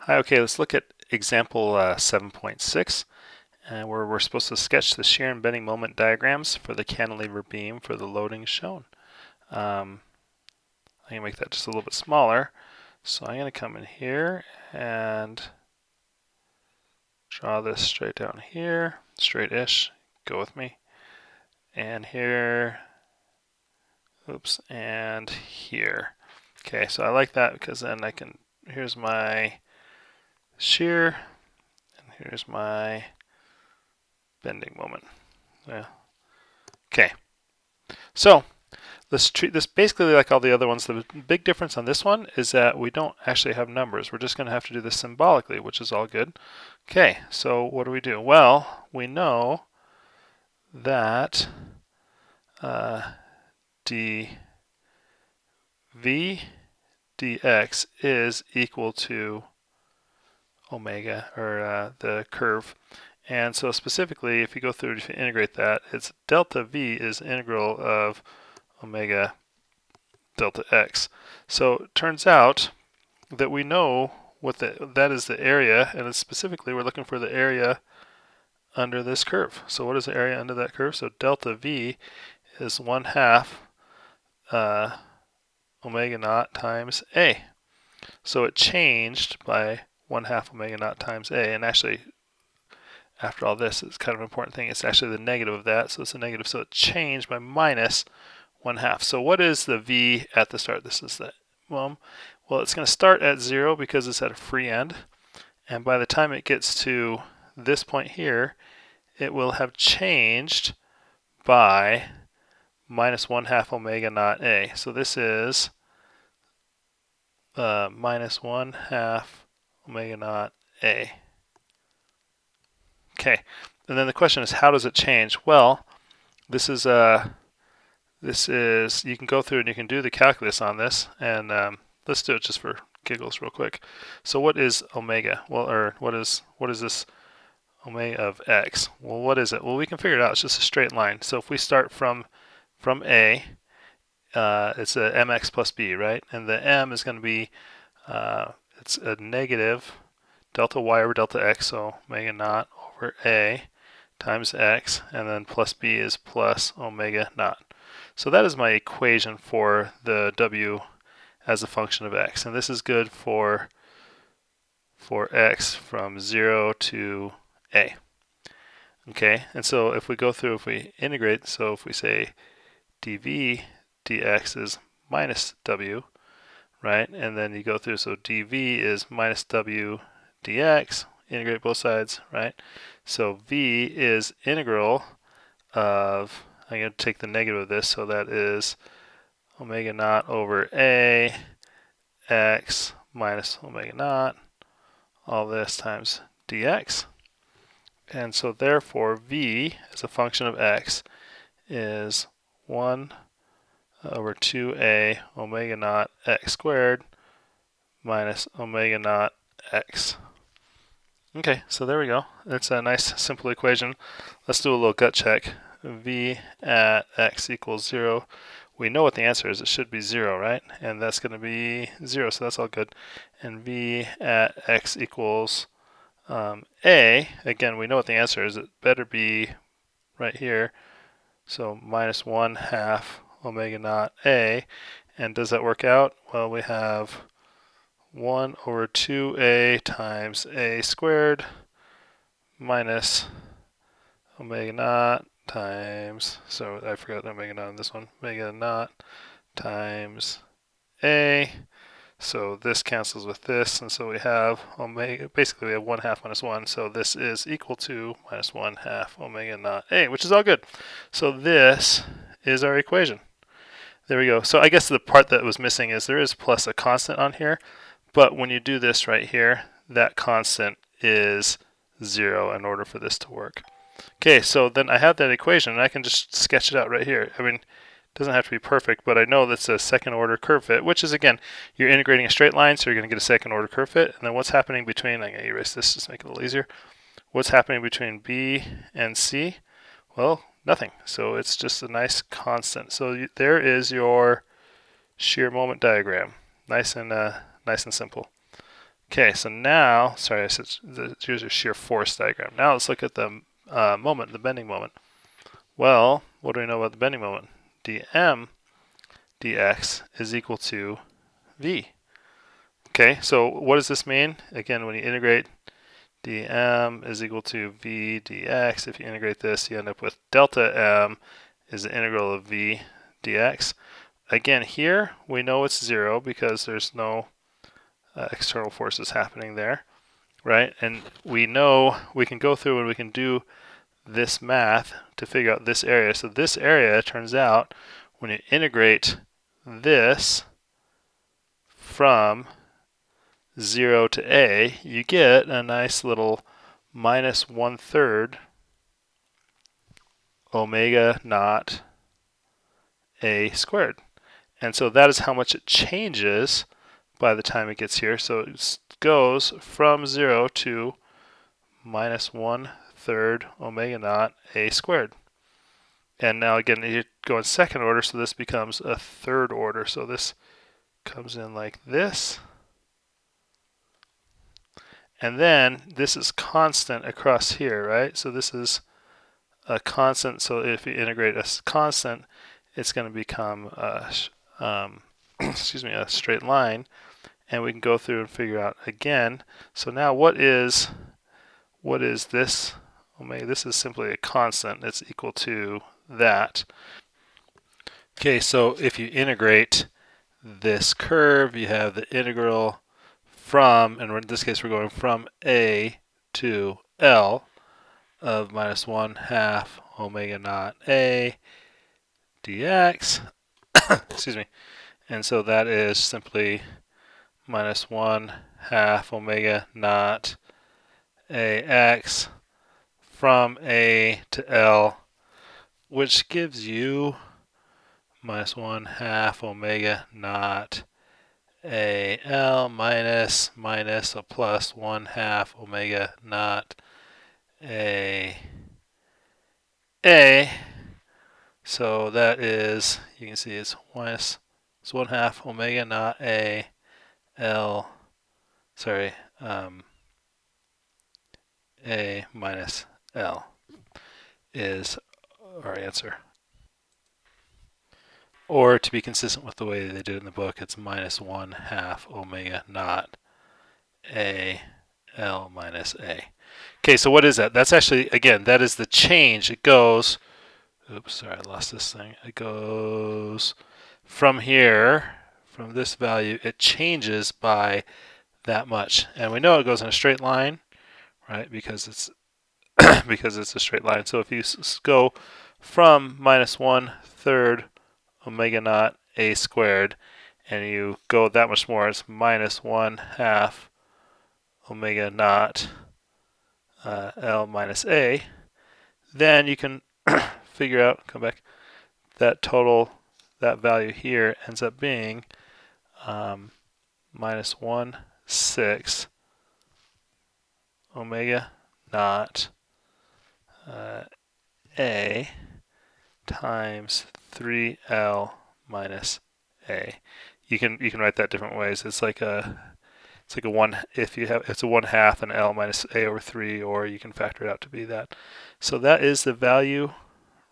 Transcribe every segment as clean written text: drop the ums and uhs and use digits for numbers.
Hi, okay, let's look at example 7.6, where we're supposed to sketch the shear and bending moment diagrams for the cantilever beam for the loading shown. I'm going to make that just a little bit smaller. So I'm going to come in here and draw this straight down here, straight-ish, go with me. And here, oops, and here. Okay, so I like that because then I can, here's my shear, and here's my bending moment. Yeah. Okay, so let's treat this basically like all the other ones. The big difference on this one is that we don't actually have numbers. We're just going to have to do this symbolically, which is all good. Okay, so what do? Well, we know that dv dx is equal to omega, or the curve. And so specifically, if you go through to integrate that, it's delta v is integral of omega delta x. So it turns out that we know what that is the area, and it's specifically we're looking for the area under this curve. So what is the area under that curve? So delta v is 1/2 omega naught times a. So it changed by 1/2 omega naught times a, and actually after all this, it's kind of an important thing. It's actually the negative of that, so it's a negative. So it changed by minus 1/2. So what is the v at the start? This is the well, it's going to start at 0 because it's at a free end, and by the time it gets to this point here, it will have changed by minus 1/2 omega naught a. So this is minus 1/2 omega naught a. Okay, and then the question is, how does it change? Well, this is you can go through and you can do the calculus on this, and let's do it just for giggles real quick. So what is omega? Well, or what is this omega of x? Well, what is it? Well, we can figure it out. It's just a straight line. So if we start from a, it's a mx plus b, right? And the m is going to be it's a negative delta y over delta x, so omega naught over a times x, and then plus b is plus omega naught. So that is my equation for the w as a function of x, and this is good for x from 0 to a. Okay, and so if we go through, if we integrate, so if we say dv dx is minus w, right, and then you go through, so dv is minus w dx, integrate both sides, right, so v is integral of, I'm going to take the negative of this, so that is omega naught over a x minus omega naught, all this times dx. And so therefore v as a function of x is 1 over 2a omega naught x squared minus omega naught x. Okay, so there we go. It's a nice simple equation. Let's do a little gut check. V at x equals 0. We know what the answer is. It should be 0, right? And that's going to be 0, so that's all good. And v at x equals a. Again, we know what the answer is. It better be right here. So minus 1/2 omega naught a. And does that work out? Well, we have 1 over 2a times a squared minus omega naught times, so I forgot omega naught in this one, omega naught times a. So this cancels with this, and so we have omega, basically we have 1/2 minus 1, so this is equal to minus 1/2 omega naught a, which is all good. So this is our equation. There we go. So I guess the part that was missing is there is plus a constant on here, but when you do this right here, that constant is 0 in order for this to work. Okay, so then I have that equation, and I can just sketch it out right here. I mean, it doesn't have to be perfect, but I know that's a second order curve fit, which is, again, you're integrating a straight line, so you're going to get a second order curve fit. And then what's happening between, I'm going to erase this just to make it a little easier. What's happening between B and C? Well, nothing. So it's just a nice constant. So there is your shear moment diagram. Nice and simple. Okay, so now, sorry, I said here's a shear force diagram. Now let's look at the moment, the bending moment. Well, what do we know about the bending moment? dm dx is equal to v. Okay, so what does this mean? Again, when you integrate, dm is equal to v dx. If you integrate this, you end up with delta m is the integral of v dx. Again, here we know it's 0 because there's no external forces happening there, right? And we know we can go through and we can do this math to figure out this area. So this area, turns out, when you integrate this from 0 to a, you get a nice little minus 1/3 omega naught a squared. And so that is how much it changes by the time it gets here. So it goes from 0 to minus 1/3 omega naught a squared. And now again, you go in second order, so this becomes a third order. So this comes in like this. And then this is constant across here, right? So this is a constant. So if you integrate a constant, it's going to become excuse me, a straight line. And we can go through and figure out again. So now what is this omega? This is simply a constant. It's equal to that. Okay, so if you integrate this curve, you have the integral from, and in this case we're going from a to L of minus 1/2 omega naught a dx. Excuse me. And so that is simply minus 1/2 omega naught ax from a to L, which gives you minus 1/2 omega naught al minus a plus 1/2 omega naught a. So that is, you can see it's 1/2 omega naught a L, sorry, a minus L is our answer. Or to be consistent with the way they did it in the book, it's minus 1/2 omega naught a L minus a. Okay, so what is that? That's actually, again, that is the change. It goes, oops, sorry, I lost this thing. It goes from here, from this value, it changes by that much. And we know it goes in a straight line, right? Because it's because it's a straight line. So if you go from minus 1/3 omega naught a squared, and you go that much more, it's minus 1/2 omega naught L minus a, then you can figure out, come back, that total, that value here ends up being minus 1/6 omega naught a times 3L minus a. You can write that different ways. It's like a one, if you have, it's a 1/2 and L minus a over 3, or you can factor it out to be that. So that is the value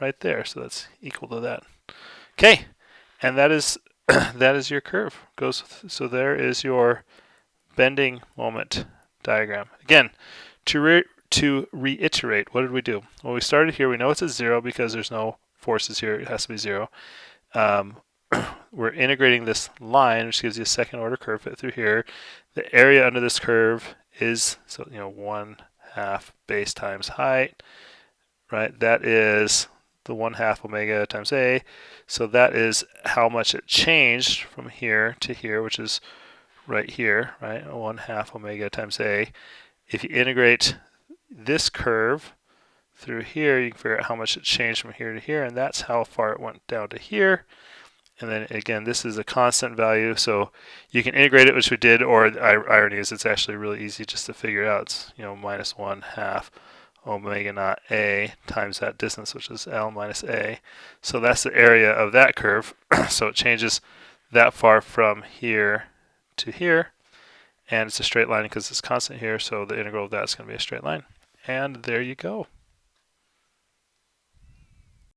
right there. So that's equal to that. Okay, and that is that is your curve. So there is your bending moment diagram. Again, to reiterate, what did we do? Well, we started here. We know it's a 0 because there's no forces here. It has to be 0. We're integrating this line, which gives you a second order curve fit through here. The area under this curve is, so 1/2 base times height, right? That is the 1/2 omega times a. So that is how much it changed from here to here, which is right here, right? 1/2 omega times a. If you integrate this curve through here, you can figure out how much it changed from here to here, and that's how far it went down to here. And then again, this is a constant value, so you can integrate it, which we did, or the irony is it's actually really easy just to figure it out. It's minus 1/2 omega naught a times that distance, which is L minus a. So that's the area of that curve. So it changes that far from here to here. and it's a straight line because it's constant here, so the integral of that is going to be a straight line. And there you go.